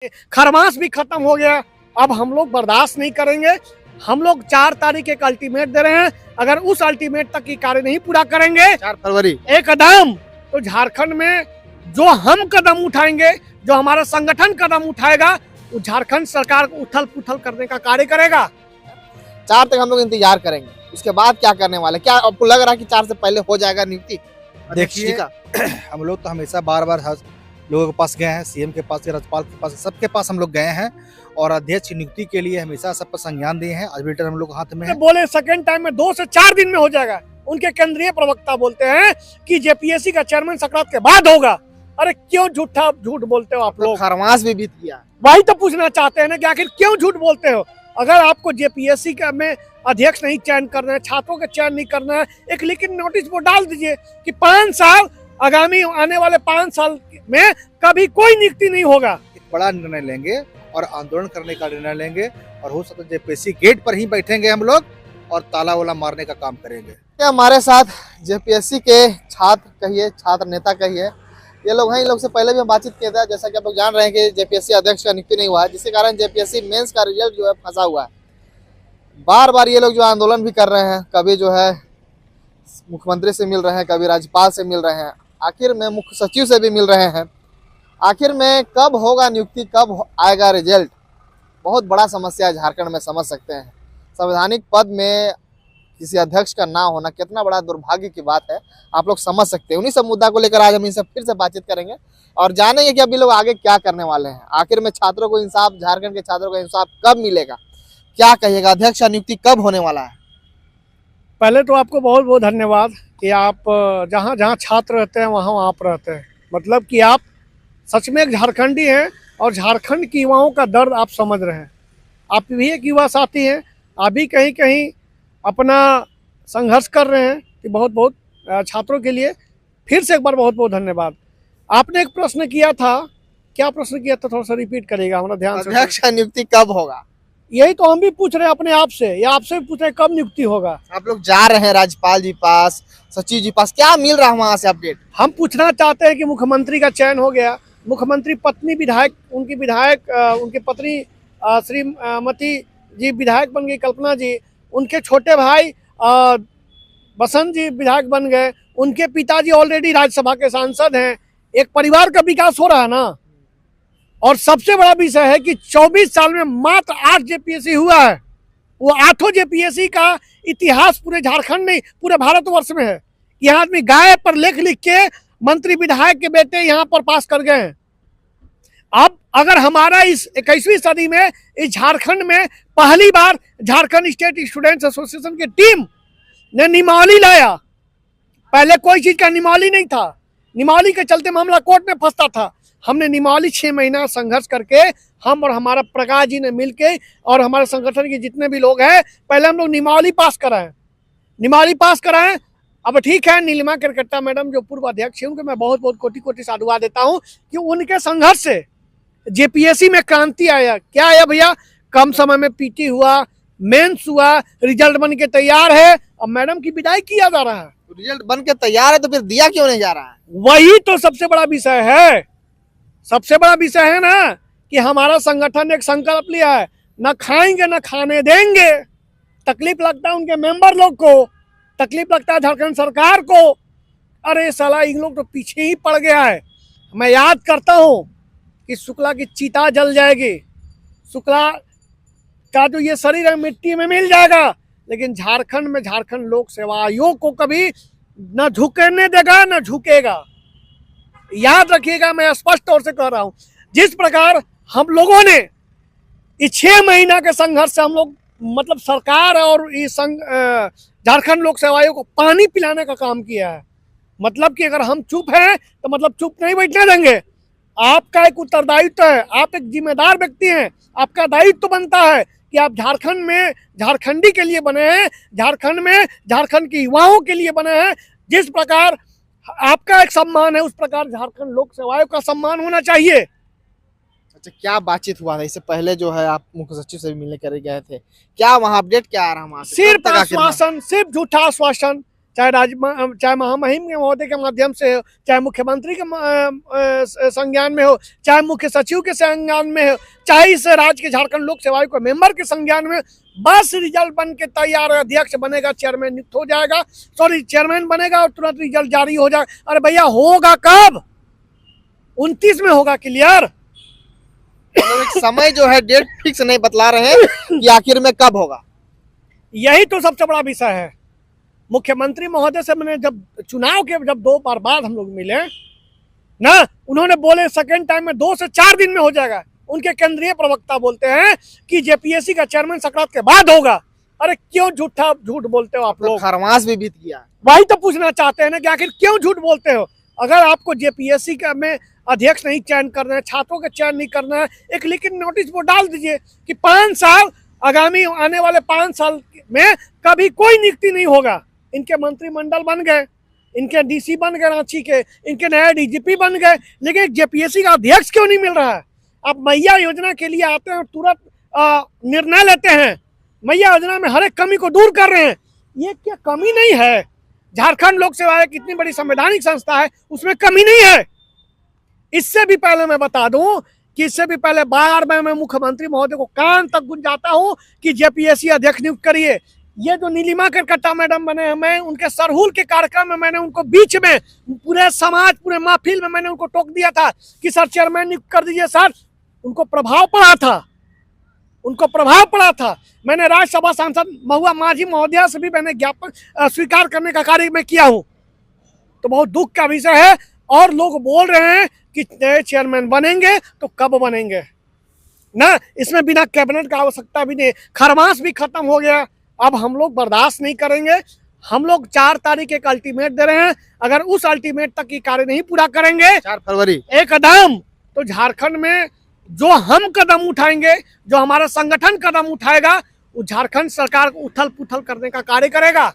खरमास भी खत्म हो गया। अब हम लोग बर्दाश्त नहीं करेंगे। हम लोग 4 तारीख एक अल्टीमेट दे रहे हैं। अगर उस अल्टीमेट तक की कार्य नहीं पूरा करेंगे 4 फरवरी एक कदम, तो झारखंड में जो हम कदम उठाएंगे, जो हमारा संगठन कदम उठाएगा, वो झारखंड सरकार को उथल पुथल करने का कार्य करेगा। 4 तक हम लोग इंतजार करेंगे। उसके बाद क्या करने वाले? क्या आपको लग रहा है कि 4 से पहले हो जाएगा नियुक्ति? देखिए हम लोग तो हमेशा बार बार हर लोगों के पास गए हैं, सीएम के पास, राज्यपाल के पास, सबके पास हम लोग गए हैं और अध्यक्ष की नियुक्ति के लिए हमेशा सब पर संज्ञान दिए हैं। अर्बिटर हम लोग हाथ में है। बोले सेकेंड टाइम में 2 से 4 दिन में हो जाएगा। उनके केंद्रीय प्रवक्ता बोलते हैं कि जेपीएससी का चेयरमैन संक्रांत के बाद होगा। अरे क्यों झूठ बोलते हो आप लोग? खरमास भी बीत गया। वही तो पूछना चाहते हैं ना कि आखिर क्यों झूठ बोलते हो? अगर आपको जेपीएससी का में अध्यक्ष नहीं चयन करना है, छात्रों का चयन नहीं करना है, एक लिखित नोटिस बोर्ड डाल दीजिए कि 5 साल आगामी आने वाले 5 साल में कभी कोई नियुक्ति नहीं होगा। एक बड़ा निर्णय लेंगे और आंदोलन करने का निर्णय लेंगे और हो सकता है जेपीएससी गेट पर ही बैठेंगे हम लोग और ताला वाला मारने का काम करेंगे। हमारे साथ जेपीएससी के छात्र कहिए, छात्र नेता कहिए, ये लोग हैं। इन लोग से पहले भी हम बातचीत किए थे। जैसा कि आप लोग जान रहे हैं कि जेपीएससी अध्यक्ष का नियुक्ति नहीं हुआ है, जिसके कारण जेपीएससी मेंस का रिजल्ट जो है फंसा हुआ है। बार बार ये लोग जो आंदोलन भी कर रहे हैं, कभी जो है मुख्यमंत्री से मिल रहे हैं, कभी राज्यपाल से मिल रहे हैं, आखिर में मुख्य सचिव से भी मिल रहे हैं। आखिर में कब होगा नियुक्ति, कब आएगा रिजल्ट? बहुत बड़ा समस्या झारखंड में, समझ सकते हैं। संवैधानिक पद में किसी अध्यक्ष का ना होना कितना बड़ा दुर्भाग्य की बात है, आप लोग समझ सकते हैं। उन्हीं सब मुद्दा को लेकर आज हम इनसे फिर से बातचीत करेंगे और जानेंगे कि अभी लोग आगे क्या करने वाले हैं। आखिर में छात्रों को इंसाफ, झारखंड के छात्रों को इंसाफ कब मिलेगा? क्या कहिएगा? अध्यक्ष का नियुक्ति कब होने वाला है? पहले तो आपको बहुत बहुत धन्यवाद कि आप जहाँ जहाँ छात्र रहते हैं वहाँ आप रहते हैं। मतलब कि आप सच में एक झारखंडी हैं और झारखंड के युवाओं का दर्द आप समझ रहे हैं। आप भी एक युवा साथी हैं, आप भी कहीं कहीं अपना संघर्ष कर रहे हैं। कि बहुत बहुत छात्रों के लिए फिर से एक बार बहुत बहुत धन्यवाद। आपने एक प्रश्न किया था, क्या प्रश्न किया था? थोड़ा सा रिपीट करिएगा, हमारा ध्यान से। अध्यक्ष का नियुक्ति कब होगा? यही तो हम भी पूछ रहे हैं अपने आप से, या आपसे भी पूछ रहे हैं कब नियुक्ति होगा। आप लोग जा रहे हैं राज्यपाल जी पास, सचिव जी पास, क्या मिल रहा है वहां से अपडेट? हम पूछना चाहते हैं कि मुख्यमंत्री का चयन हो गया। मुख्यमंत्री पत्नी विधायक, उनकी विधायक, उनकी पत्नी श्रीमती जी विधायक बन गई, कल्पना जी। उनके छोटे भाई बसंत जी विधायक बन गए। उनके पिताजी ऑलरेडी राज्यसभा के सांसद हैं। एक परिवार का विकास हो रहा है ना। और सबसे बड़ा विषय है कि 24 साल में मात्र 8 जेपीएससी हुआ है। वो 8 जेपीएससी का इतिहास पूरे झारखंड नहीं, पूरे भारतवर्ष में है। यहाँ आदमी गाय पर लेख लिख के मंत्री विधायक के बेटे यहाँ पर पास कर गए हैं। अब अगर हमारा इस 21वीं सदी में इस झारखंड में पहली बार झारखंड स्टेट स्टूडेंट्स एसोसिएशन की टीम ने नियमावली लाया। पहले कोई चीज का नियमावली नहीं था। नियमावली के चलते मामला कोर्ट में फंसता था। हमने नियमावली 6 महीना संघर्ष करके, हम और हमारा प्रकाश जी ने मिलके और हमारे संगठन के जितने भी लोग हैं, पहले हम लोग नियमावली पास कराएं। अब ठीक है, नीलिमा करकट्टा मैडम जो पूर्व अध्यक्ष है, उनको मैं बहुत बहुत कोटि कोटि साधुवाद देता हूँ कि उनके संघर्ष से जेपीएससी में क्रांति आया। क्या आया भैया? कम समय में पीटी हुआ, मेंस हुआ, रिजल्ट बन के तैयार है। अब मैडम की विदाई किया जा रहा है। रिजल्ट बन के तैयार है तो फिर दिया क्यों नहीं जा रहा है? वही तो सबसे बड़ा विषय है। सबसे बड़ा विषय है ना कि हमारा संगठन ने एक संकल्प लिया है, न खाएंगे न खाने देंगे। तकलीफ लगता है उनके मेंबर लोग को, तकलीफ लगता है झारखंड सरकार को। अरे साला इन लोग तो पीछे ही पड़ गया है। मैं याद करता हूँ कि शुक्ला की चिता जल जाएगी, शुक्ला का जो ये शरीर है मिट्टी में मिल जाएगा, लेकिन झारखंड में झारखंड लोक सेवा आयोग को कभी न झुकने देगा न झुकेगा। याद रखिएगा, मैं स्पष्ट तौर से कह रहा हूं। जिस प्रकार हम लोगों ने इस 6 महीना के संघर्ष से हम लोग मतलब सरकार और इस झारखंड लोक सेवा आयोग को पानी पिलाने का काम किया है। मतलब कि अगर हम चुप हैं तो मतलब चुप नहीं बैठने देंगे। आपका एक उत्तरदायित्व है, आप एक जिम्मेदार व्यक्ति हैं। आपका दायित्व तो बनता है कि आप झारखंड में झारखंडी के लिए बने हैं, झारखंड में झारखंड के युवाओं के लिए बने हैं। जिस प्रकार आपका एक सम्मान है, उस प्रकार झारखंड लोक सेवा आयोग का सम्मान होना चाहिए। अच्छा, क्या बातचीत हुआ था इससे पहले? जो है आप मुख्य सचिव से भी मिलने कर गए थे, क्या वहाँ अपडेट क्या आ रहा है वहाँ से? सिर्फ आश्वासन, सिर्फ झूठा आश्वासन। चाहे महामहिम के महोदय के माध्यम से हो, चाहे मुख्यमंत्री के संज्ञान में हो, चाहे मुख्य सचिव के संज्ञान में हो, चाहे इस राज्य के झारखंड लोक सेवा आयोग के मेंबर के संज्ञान में, बस रिजल्ट बन के तैयार है, अध्यक्ष बनेगा, चेयरमैन नियुक्त हो जाएगा, सॉरी चेयरमैन बनेगा और तुरंत रिजल्ट जारी हो जाएगा। अरे भैया होगा कब? 29 में होगा क्लियर। तो एक समय जो है डेट फिक्स नहीं बतला रहे हैं कि आखिर में कब होगा। यही तो सबसे बड़ा विषय है। मुख्यमंत्री महोदय से मैंने जब चुनाव के 2 बार बाद हम लोग मिले ना, उन्होंने बोले सेकेंड टाइम में 2 से 4 दिन में हो जाएगा। उनके केंद्रीय प्रवक्ता बोलते हैं कि जेपीएससी का चेयरमैन संक्रांत के बाद होगा। अरे क्यों झूठ बोलते हो आप लोग? खरमास भी बीत गया। वही तो पूछना चाहते हैं ना कि आखिर क्यों झूठ बोलते हो? अगर आपको जेपीएससी का में अध्यक्ष नहीं चयन करना है, छात्रों का चयन नहीं करना है, एक लिखित नोटिस बोर्ड डाल दीजिए कि 5 साल आगामी आने वाले 5 साल में कभी कोई नियुक्ति नहीं होगा। इनके मंत्रिमंडल बन गए, इनके डीसी बन गए रांची के, इनके नए डीजीपी बन गए, लेकिन जेपीएससी का अध्यक्ष क्यों नहीं मिल रहा है? आप मैया योजना के लिए आते हैं और तुरंत निर्णय लेते हैं, मैया योजना में हर एक कमी को दूर कर रहे हैं। ये क्या कमी नहीं है? झारखंड लोक सेवा आयोग कितनी बड़ी संवैधानिक संस्था है, उसमें कमी नहीं है। इससे भी पहले मैं बता दूं कि इससे भी पहले बार बार मैं मुख्यमंत्री महोदय को कान तक गुंजाता हूं कि जेपीएससी अध्यक्ष नियुक्त करिए। ये जो नीलिमा करकट्टा मैडम बने हैं, मैं उनके सरहुल के कार्यक्रम में मैंने उनको बीच में पूरे समाज पूरे महफिल में मैंने उनको टोक दिया था कि सर चेयरमैन नियुक्त कर दीजिए सर। उनको प्रभाव पड़ा था। मैंने राज्यसभा सांसद महुआ माझी महोदया से भी मैंने ज्ञापन स्वीकार करने का कार्य मैं किया हूँ। तो बहुत दुख का विषय है। और लोग बोल रहे हैं कि नए चेयरमैन बनेंगे, तो कब बनेंगे ना? इसमें बिना कैबिनेट का आवश्यकता भी नहीं, खरमास भी खत्म हो गया। अब हम लोग बर्दाश्त नहीं करेंगे। हम लोग 4 तारीख एक अल्टीमेट दे रहे हैं। अगर उस अल्टीमेट तक की कार्य नहीं पूरा करेंगे 4 फरवरी एक कदम, तो झारखंड में जो हम कदम उठाएंगे, जो हमारा संगठन कदम उठाएगा, वो झारखंड सरकार को उथल पुथल करने का कार्य करेगा।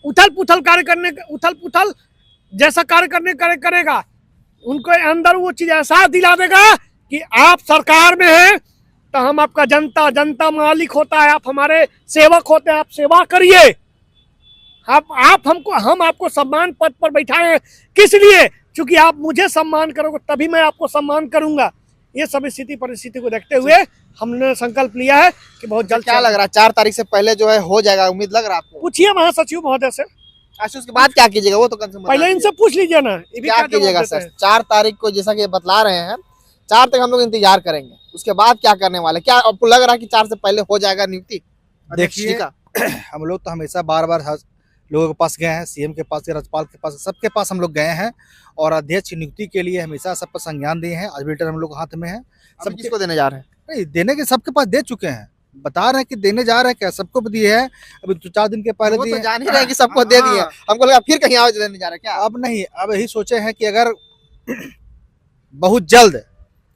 उथल पुथल जैसा कार्य करेगा। उनको अंदर वो चीज एहसास दिला देगा कि आप सरकार में हैं तो हम आपका जनता मालिक होता है, आप हमारे सेवक होते हैं, आप सेवा करिए। हम आपको सम्मान पद पर बैठाए हैं, किस लिए? क्योंकि आप मुझे सम्मान करोगे तभी मैं आपको सम्मान करूंगा। ये सब स्थिति परिस्थिति को देखते हुए हमने संकल्प लिया है कि बहुत जल्द। क्या लग रहा है 4 तारीख से पहले जो है हो जाएगा? उम्मीद लग रहा है आपको? पूछिए महासचिव महोदय से। अच्छा, उसके बाद क्या कीजिएगा वो तो पहले इनसे पूछ लीजिए ना। क्या कीजिएगा सर? 4 तारीख को जैसा कि बतला रहे हैं, 4 तक हम लोग इंतजार करेंगे, उसके बाद क्या करने वाले? क्या आपको लग रहा है कि 4 से पहले हो जाएगा नियुक्ति? देखिए हम लोग तो हमेशा बार लोगों के पास गए हैं, सीएम के पास, राज्यपाल के पास, सबके पास हम लोग गए हैं और अध्यक्ष नियुक्ति के लिए हमेशा सबको संज्ञान दिए हैं। आज बिल्डर हम लोग हाथ में है। सब किसको देने जा रहे हैं? नहीं देने के, सबके पास दे चुके हैं। बता रहे हैं कि देने जा रहे हैं, क्या सबको दिए हैं? अभी 4 दिन के पहले दिए। तो जान ही रहे हैं कि सबको दे दिए। हमको लगा फिर कहीं और देने जा रहे हैं क्या? अब नहीं, अब यही सोचे हैं कि अगर बहुत जल्द,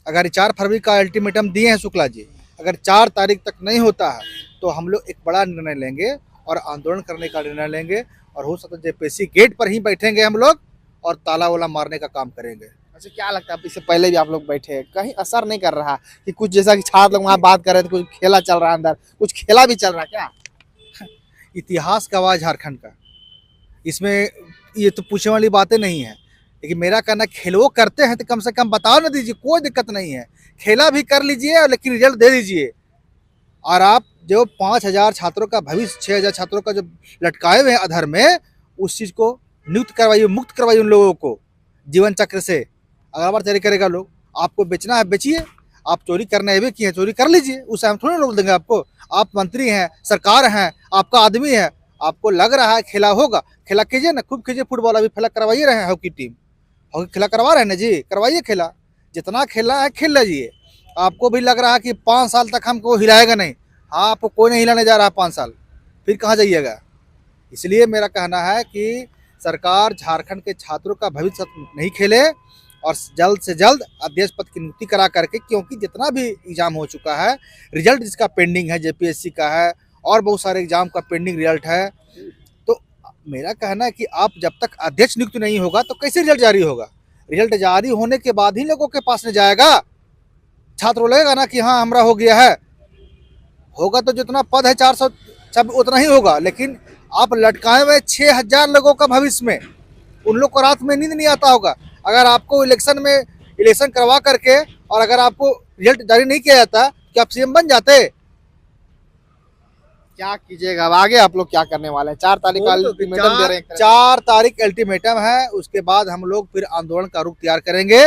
अगर 4 फरवरी का अल्टीमेटम दिए हैं शुक्ला जी, अगर 4 तारीख तक नहीं होता है तो हम लोग एक बड़ा निर्णय लेंगे और आंदोलन करने का निर्णय लेंगे और हो सकता है जेपीएससी गेट पर ही बैठेंगे हम लोग और ताला वाला मारने का काम करेंगे। अच्छा, क्या लगता है इससे पहले भी आप लोग बैठे, कहीं असर नहीं कर रहा कि कुछ, जैसा कि छात्र लोग वहाँ बात कर रहे थे, कुछ खेला चल रहा है अंदर, कुछ खेला भी चल रहा है क्या? इतिहास का आवाज झारखंड का, इसमें ये तो पूछने वाली बातें नहीं है। लेकिन मेरा कहना, खेलो करते हैं तो कम से कम बताओ ना दीजिए, कोई दिक्कत नहीं है। खेला भी कर लीजिए लेकिन रिजल्ट दे दीजिए। और आप जो 5000 छात्रों का भविष्य, 6000 छात्रों का जो लटकाए हुए हैं अधर में, उस चीज़ को नियुक्त करवाइए, मुक्त करवाइए उन लोगों को जीवन चक्र से। अगर बार चोरी करेगा लोग, आपको बेचना है बेचिए, आप चोरी करने भी किए, चोरी कर लीजिए, उसे हम थोड़ी रोक देंगे आपको। आप मंत्री हैं, सरकार हैं, आपका आदमी है, आपको लग रहा है खेला होगा, खेला कीजिए ना, खूब कीजिए। फुटबॉल अभी खेला करवाइए रहे हैं, हॉकी टीम हॉकी खेला करवा रहे हैं ना जी, करवाइए खेला, जितना खेला है खेल लीजिए। आपको भी लग रहा है कि 5 साल तक हमको हिलाएगा नहीं, हाँ आपको कोई नहीं हिलाने जा रहा 5 साल, फिर कहाँ जाइएगा। इसलिए मेरा कहना है कि सरकार झारखंड के छात्रों का भविष्य नहीं खेले और जल्द से जल्द अध्यक्ष पद की नियुक्ति करा करके, क्योंकि जितना भी एग्जाम हो चुका है, रिजल्ट जिसका पेंडिंग है, जेपीएससी का है और बहुत सारे एग्जाम का पेंडिंग रिजल्ट है, तो मेरा कहना है कि आप जब तक अध्यक्ष नियुक्त नहीं होगा तो कैसे रिजल्ट जारी होगा? रिजल्ट जारी होने के बाद ही लोगों के पास में जाएगा। छात्रों लगेगा ना कि हाँ हमारा हो गया है, होगा तो जितना पद है 400 सब उतना ही होगा, लेकिन आप लटकाए हुए 6,000 लोगों का भविष्य में, उन लोग को रात में नींद नहीं आता होगा। अगर आपको इलेक्शन करवा करके और अगर आपको रिजल्ट जारी नहीं किया जाता, क्या आप सीएम बन जाते? क्या कीजिएगा अब आगे, आप लोग क्या करने वाले हैं? 4 तारीख का अल्टीमेटम दे रहे हैं। 4 तारीख अल्टीमेटम है, उसके बाद हम लोग फिर आंदोलन का रुख तैयार करेंगे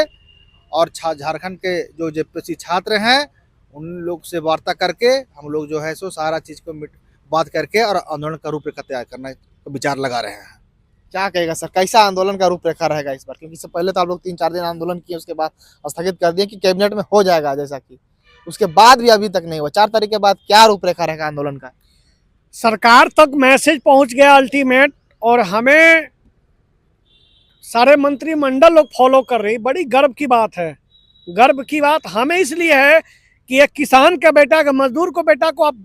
और झारखंड के जो जेपीएससी छात्र हैं उन लोग से वार्ता करके हम लोग जो है सो सारा चीज को बात करके और आंदोलन का रूपरेखा तैयार करने का विचार लगा रहे हैं। क्या कहेगा सर, कैसा आंदोलन का रूपरेखा रहेगा इस बार? क्योंकि इससे पहले तो आप लोग 3-4 दिन आंदोलन किए, उसके बाद स्थगित कर दिए कि कैबिनेट में हो जाएगा, जैसा कि उसके बाद भी अभी तक नहीं हुआ। 4 तारीख के बाद क्या रूपरेखा रहेगा आंदोलन का? सरकार तक मैसेज पहुंच गया अल्टीमेट, और हमें सारे मंत्रिमंडल लोग फॉलो कर रही। बड़ी गर्व की बात है। गर्व की बात हमें इसलिए है कि एक किसान के बेटा के, मजदूर को बेटा को आप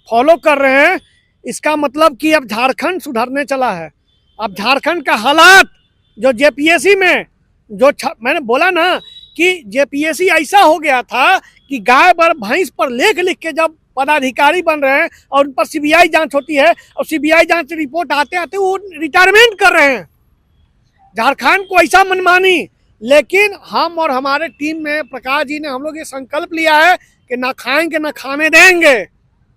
फॉलो कर रहे हैं। इसका मतलब कि अब झारखंड सुधरने चला है। अब झारखंड का हालात जो जेपीएससी में जो मैंने बोला ना कि जेपीएससी ऐसा हो गया था कि गाय पर भैंस पर लेख लिख के जब पदाधिकारी बन रहे हैं और उन पर सीबीआई जांच होती है और सीबीआई जांच रिपोर्ट आते आते वो रिटायरमेंट कर रहे हैं। झारखंड को ऐसा मनमानी। लेकिन हम और हमारे टीम में प्रकाश जी ने हम लोग ये संकल्प लिया है कि ना खाएंगे ना खाने देंगे।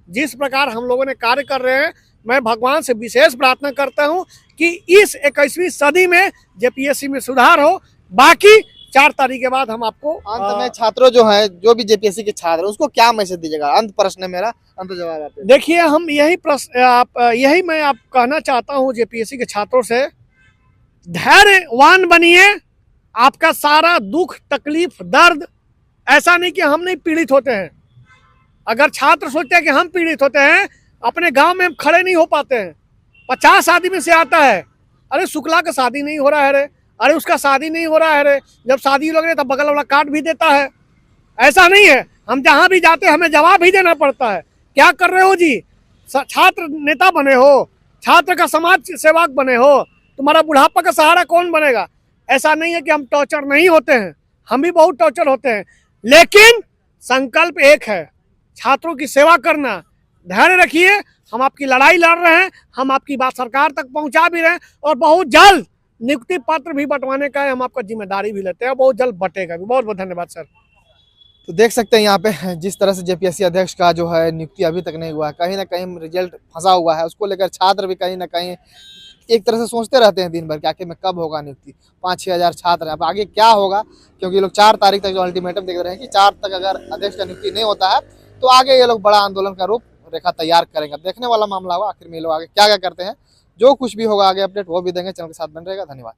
जिस प्रकार हम लोगों ने कार्य कर रहे हैं, मैं भगवान से विशेष प्रार्थना करता हूं कि इस 21वीं सदी में जेपीएससी में सुधार हो। बाकी 4 तारीख के बाद हम आपको अंत में छात्रों जो है, जो भी जेपीएससी के छात्र हैं, उसको क्या मैसेज दीजिएगा? अंत प्रश्न है मेरा, अंत जवाब आप देखिए। हम यही मैं आप कहना चाहता हूं जेपीएससी के छात्रों से, धैर्यवान बनिए। आपका सारा दुख तकलीफ दर्द, ऐसा नहीं कि हम नहीं पीड़ित होते हैं। अगर छात्र सोचते हैं कि हम पीड़ित होते हैं, अपने गांव में हम खड़े नहीं हो पाते हैं। 50 आदमी से आता है, अरे शुक्ला का शादी नहीं हो रहा है रे, अरे उसका शादी नहीं हो रहा है रे। जब शादी लग रही है तब बगल वाला काट भी देता है। ऐसा नहीं है, हम जहां भी जाते हैं हमें जवाब ही देना पड़ता है। क्या कर रहे हो जी? छात्र नेता बने हो, छात्र का समाज सेवक बने हो, तुम्हारा बुढ़ापा का सहारा कौन बनेगा? ऐसा नहीं है कि हम टॉर्चर नहीं होते हैं, हम भी बहुत टॉर्चर होते हैं। लेकिन संकल्प एक है, छात्रों की सेवा करना। धैर्य रखिए, हम आपकी लड़ाई लड़ रहे हैं, हम आपकी बात सरकार तक पहुंचा भी रहे हैं और बहुत जल्द नियुक्ति पत्र भी बंटवाने का है, हम आपका जिम्मेदारी भी लेते हैं, बहुत जल्द बटेगा भी। बहुत बहुत धन्यवाद सर। तो देख सकते हैं यहाँ पे जिस तरह से जेपीएससी अध्यक्ष का जो है नियुक्ति अभी तक नहीं हुआ है, कहीं ना कहीं रिजल्ट फंसा हुआ है। उसको लेकर छात्र भी कहीं ना कहीं एक तरह से सोचते रहते हैं दिन भर कि आखिर में कब होगा नियुक्ति। 5-6 हज़ार छात्र हैं, अब आगे क्या होगा? क्योंकि ये लोग 4 तारीख तक जो अल्टीमेटम देख रहे हैं कि 4 तक अगर अध्यक्ष का नियुक्ति नहीं होता है तो आगे ये लोग बड़ा आंदोलन का रूप रेखा तैयार करेंगे। देखने वाला मामला हुआ आखिर में ये लोग आगे क्या क्या करते हैं। जो कुछ भी होगा आगे अपडेट वो भी देंगे। चैनल के साथ बन रहेगा। धन्यवाद।